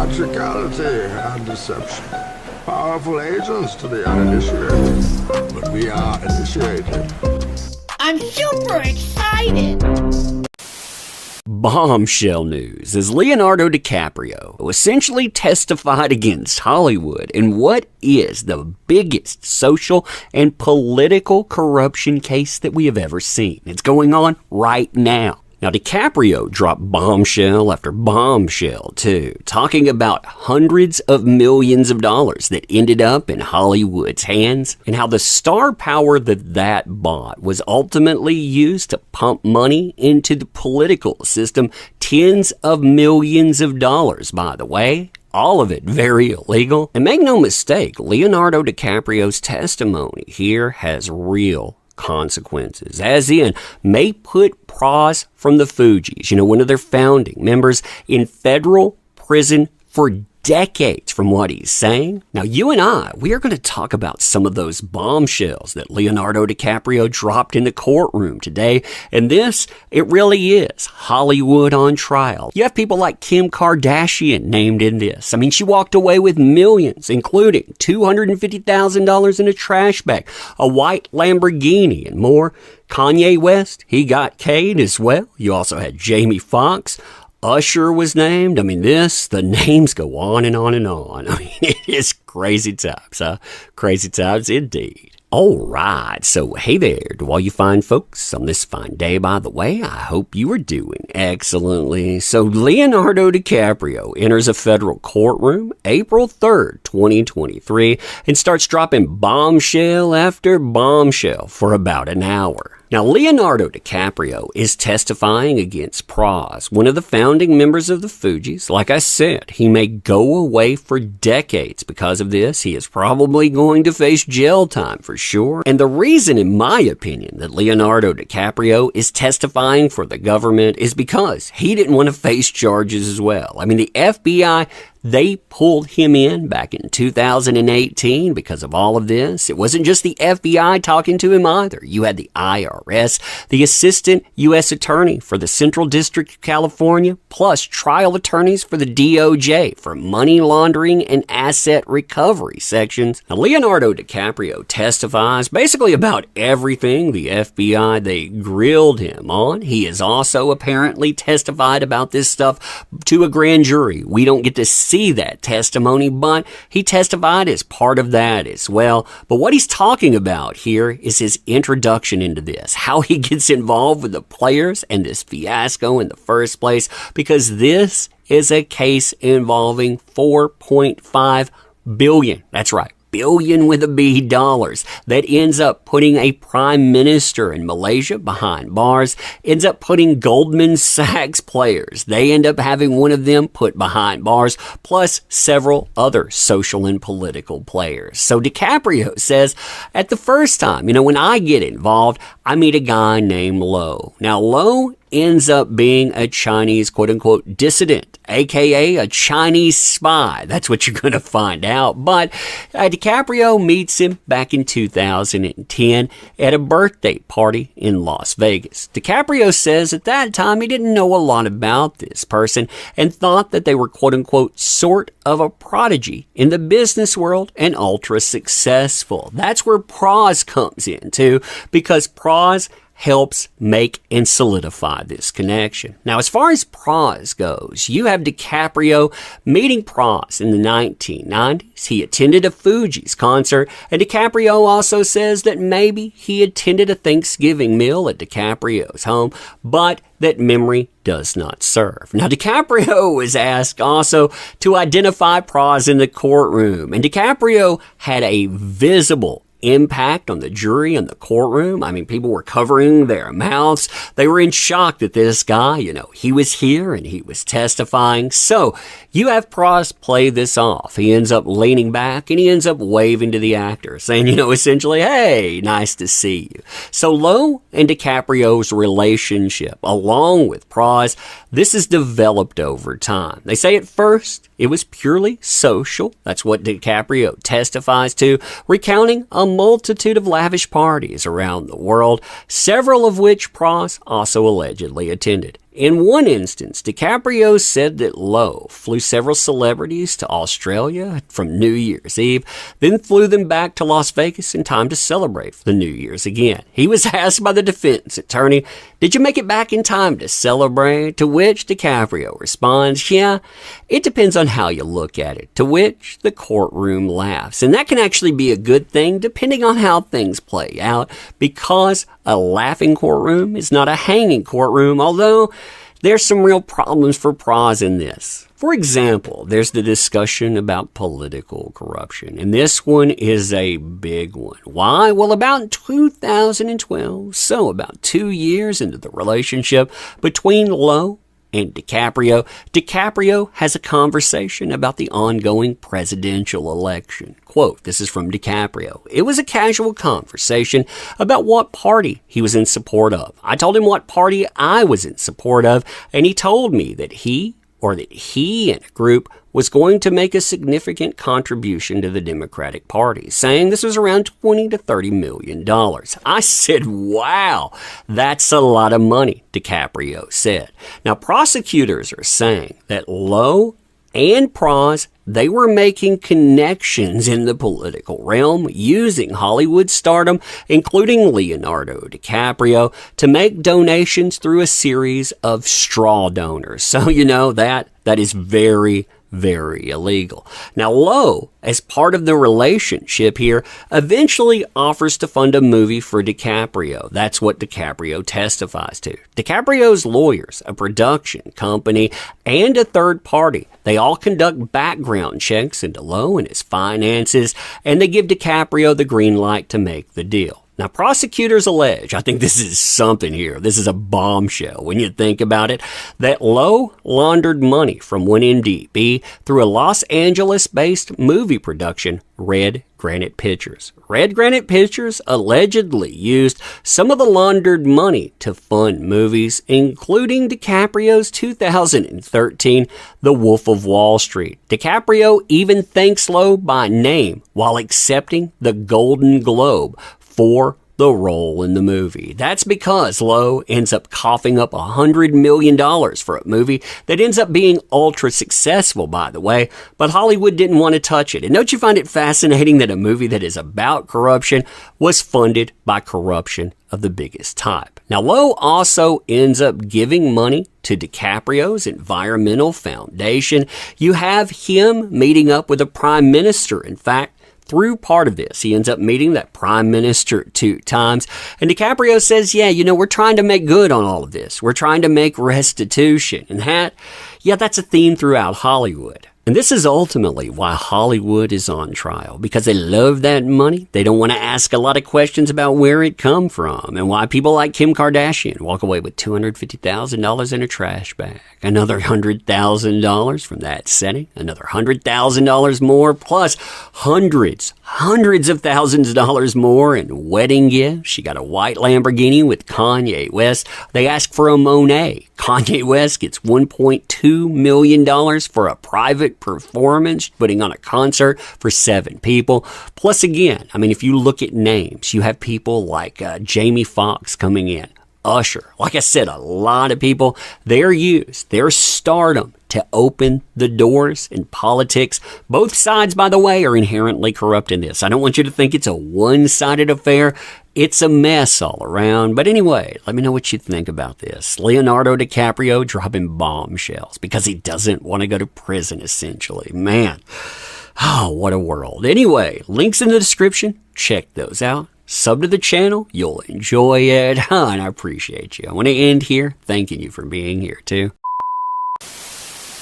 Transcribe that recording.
theatricality and deception. Powerful agents to the uninitiated, but we are initiated. I'm super excited! Bombshell news as Leonardo Dicaprio essentially testified against Hollywood in what is the biggest social and political corruption case that we have ever seen. It's going on right now. Now, DiCaprio dropped bombshell after bombshell, too, talking about hundreds of millions of dollars that ended up in Hollywood's hands and how the star power that bought was ultimately used to pump money into the political system. Tens of millions of dollars, by the way. All of it very illegal. And make no mistake, Leonardo DiCaprio's testimony here has real consequences, as in may put Praz from the Fugees, one of their founding members, in federal prison for decades from what he's saying. Now, you and I, we are going to talk about some of those bombshells that Leonardo DiCaprio dropped in the courtroom today. And this, it really is Hollywood on trial. You have people like Kim Kardashian named in this. I mean, she walked away with millions, including $250,000 in a trash bag, a white Lamborghini, and more. Kanye West, he got Kate as well. You also had Jamie Foxx. Usher was named. I mean, the names go on and on and on. I mean, it is crazy times, huh? Crazy times indeed. All right, so hey there to all you fine folks on this fine day, by the way. I hope you are doing excellently. So Leonardo DiCaprio enters a federal courtroom April 3rd, 2023, and starts dropping bombshell after bombshell for about an hour. Now, Leonardo DiCaprio is testifying against Praz, one of the founding members of the Fugees. Like I said, he may go away for decades because of this. He is probably going to face jail time for sure. And the reason, in my opinion, that Leonardo DiCaprio is testifying for the government is because he didn't want to face charges as well. I mean, the FBI, they pulled him in back in 2018 because of all of this. It wasn't just the FBI talking to him either. You had the IRS, the Assistant U.S. Attorney for the Central District of California, plus trial attorneys for the DOJ for money laundering and asset recovery sections. Now, Leonardo DiCaprio testifies basically about everything the FBI, they grilled him on. He has also apparently testified about this stuff to a grand jury. We don't get to see that testimony, but he testified as part of that as well. But what he's talking about here is his introduction into this, how he gets involved with the players and this fiasco in the first place, because this is a case involving $4.5 billion. That's right. Billion with a B dollars that ends up putting a prime minister in Malaysia behind bars, ends up putting Goldman Sachs players. They end up having one of them put behind bars, plus several other social and political players. So DiCaprio says, at the first time, when I get involved, I meet a guy named Lo. Now, Lo ends up being a Chinese quote-unquote dissident, aka a Chinese spy. That's what you're going to find out. But DiCaprio meets him back in 2010 at a birthday party in Las Vegas. DiCaprio says at that time he didn't know a lot about this person and thought that they were quote-unquote sort of a prodigy in the business world and ultra successful. That's where Praz comes in too, because Praz helps make and solidify this connection. Now, as far as Praz goes, you have DiCaprio meeting Praz in the 1990s. He attended a Fugees concert, and DiCaprio also says that maybe he attended a Thanksgiving meal at DiCaprio's home, but that memory does not serve. Now, DiCaprio was asked also to identify Praz in the courtroom, and DiCaprio had a visible impact on the jury and the courtroom. I mean, people were covering their mouths. They were in shock that this guy, he was here and he was testifying. So you have Praz play this off. He ends up leaning back and he ends up waving to the actor, saying, essentially, hey, nice to see you. So Lo and DiCaprio's relationship, along with Praz, this is developed over time. They say at first it was purely social. That's what DiCaprio testifies to, recounting a multitude of lavish parties around the world, several of which Praz also allegedly attended. In one instance, DiCaprio said that Lowe flew several celebrities to Australia from New Year's Eve, then flew them back to Las Vegas in time to celebrate for the New Year's again. He was asked by the defense attorney, "Did you make it back in time to celebrate?" To which DiCaprio responds, "Yeah, it depends on how you look at it." To which the courtroom laughs. And that can actually be a good thing depending on how things play out, because a laughing courtroom is not a hanging courtroom, although there's some real problems for pros in this. For example, there's the discussion about political corruption, and this one is a big one. Why? Well, about 2012, so about 2 years into the relationship between Lowe and DiCaprio, DiCaprio has a conversation about the ongoing presidential election. Quote, this is from DiCaprio. "It was a casual conversation about what party he was in support of. I told him what party I was in support of, and he told me that he and a group was going to make a significant contribution to the Democratic Party, saying this was around $20 to $30 million. I said, wow, that's a lot of money, DiCaprio said. Now, prosecutors are saying that Lowe and pros, they were making connections in the political realm using Hollywood stardom, including Leonardo Dicaprio, to make donations through a series of straw donors. So, that is very, very illegal. Now, Lowe, as part of the relationship here, eventually offers to fund a movie for DiCaprio. That's what DiCaprio testifies to. DiCaprio's lawyers, a production company, and a third party, they all conduct background checks into Lowe and his finances, and they give DiCaprio the green light to make the deal. Now, prosecutors allege, I think this is something here, this is a bombshell when you think about it, that Lowe laundered money from 1MDB through a Los Angeles-based movie production, Red Granite Pictures. Red Granite Pictures allegedly used some of the laundered money to fund movies, including DiCaprio's 2013 The Wolf of Wall Street. DiCaprio even thanks Lowe by name while accepting the Golden Globe for the role in the movie. That's because Lowe ends up coughing up $100 million for a movie that ends up being ultra successful, by the way, but Hollywood didn't want to touch it. And don't you find it fascinating that a movie that is about corruption was funded by corruption of the biggest type? Now, Lowe also ends up giving money to DiCaprio's environmental foundation. You have him meeting up with a prime minister. In fact, through part of this, he ends up meeting that prime minister 2 times. And DiCaprio says, yeah, we're trying to make good on all of this. We're trying to make restitution. And that's a theme throughout Hollywood. And this is ultimately why Hollywood is on trial, because they love that money. They don't want to ask a lot of questions about where it come from, and why people like Kim Kardashian walk away with $250,000 in a trash bag, another $100,000 from that setting, another $100,000 more, plus hundreds of thousands of dollars more in wedding gifts. She got a white Lamborghini with Kanye West. They ask for a Monet. Kanye West gets $1.2 million for a private performance, putting on a concert for 7 people. Plus, again, if you look at names, you have people like Jamie Foxx coming in, Usher. Like I said, a lot of people, they're used, their stardom to open the doors in politics. Both sides, by the way, are inherently corrupt in this. I don't want you to think it's a one-sided affair. It's a mess all around. But anyway, let me know what you think about this. Leonardo DiCaprio dropping bombshells because he doesn't want to go to prison, essentially. Man, what a world. Anyway, links in the description. Check those out. Sub to the channel. You'll enjoy it. And I appreciate you. I want to end here thanking you for being here, too.